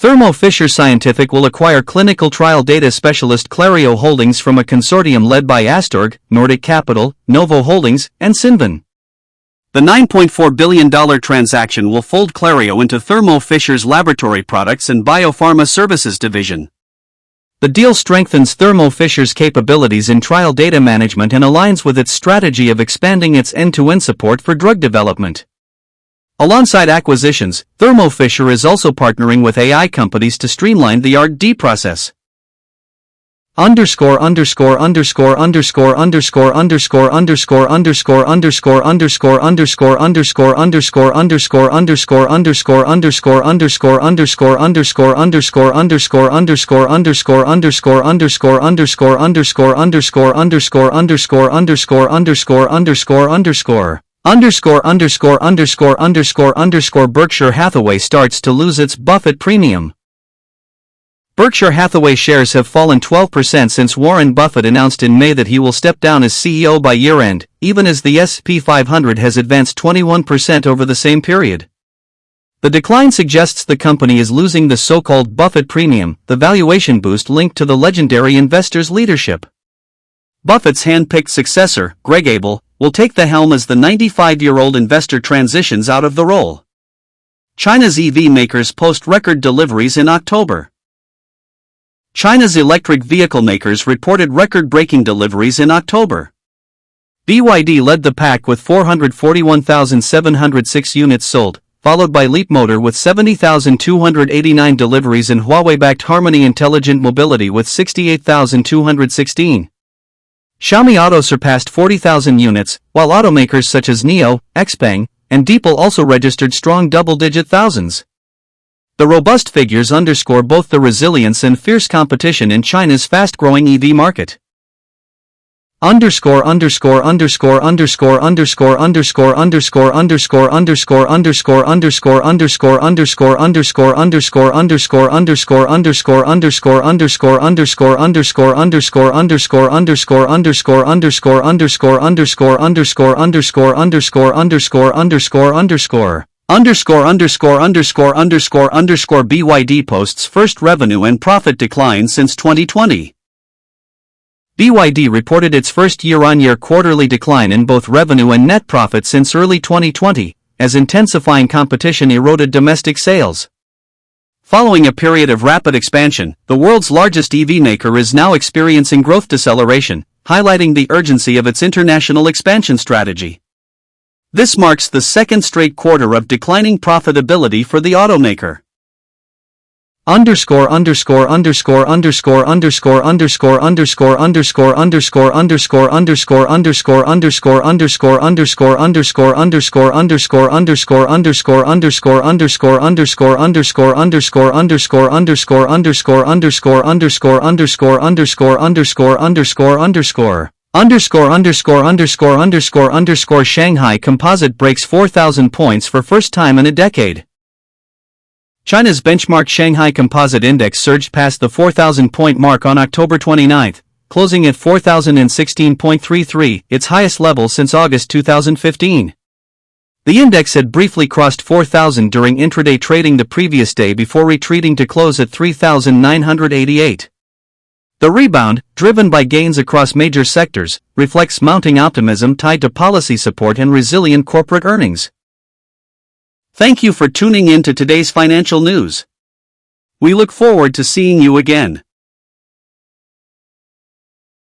Thermo Fisher Scientific will acquire clinical trial data specialist Clario Holdings from a consortium led by Astorg, Nordic Capital, Novo Holdings, and Cinven. The $9.4 billion transaction will fold Clario into Thermo Fisher's laboratory products and biopharma services division. The deal strengthens Thermo Fisher's capabilities in trial data management and aligns with its strategy of expanding its end-to-end support for drug development. Alongside acquisitions, Thermo Fisher is also partnering with AI companies to streamline the R&D process. Berkshire Hathaway starts to lose its Buffett premium. Berkshire Hathaway shares have fallen 12% since Warren Buffett announced in May that he will step down as CEO by year-end, even as the S&P 500 has advanced 21% over the same period. The decline suggests the company is losing the so-called Buffett premium, the valuation boost linked to the legendary investor's leadership. Buffett's hand-picked successor, Greg Abel, will take the helm as the 95-year-old investor transitions out of the role. China's EV makers post record deliveries in October. China's electric vehicle makers reported record-breaking deliveries in October. BYD led the pack with 441,706 units sold, followed by Leapmotor with 70,289 deliveries and Huawei-backed Harmony Intelligent Mobility with 68,216. Xiaomi Auto surpassed 40,000 units, while automakers such as NIO, XPeng, and Deepal also registered strong double-digit thousands. The robust figures underscore both the resilience and fierce competition in China's fast-growing EV market. BYD posts first revenue and profit decline since 2020. BYD reported its first year-on-year quarterly decline in both revenue and net profit since early 2020, as intensifying competition eroded domestic sales. Following a period of rapid expansion, the world's largest EV maker is now experiencing growth deceleration, highlighting the urgency of its international expansion strategy. This marks the second straight quarter of declining profitability for the automaker. Shanghai Composite breaks 4,000 points for first time in a decade. China's benchmark Shanghai Composite Index surged past the 4,000-point mark on October 29, closing at 4,016.33, its highest level since August 2015. The index had briefly crossed 4,000 during intraday trading the previous day before retreating to close at 3,988. The rebound, driven by gains across major sectors, reflects mounting optimism tied to policy support and resilient corporate earnings. Thank you for tuning in to today's financial news. We look forward to seeing you again.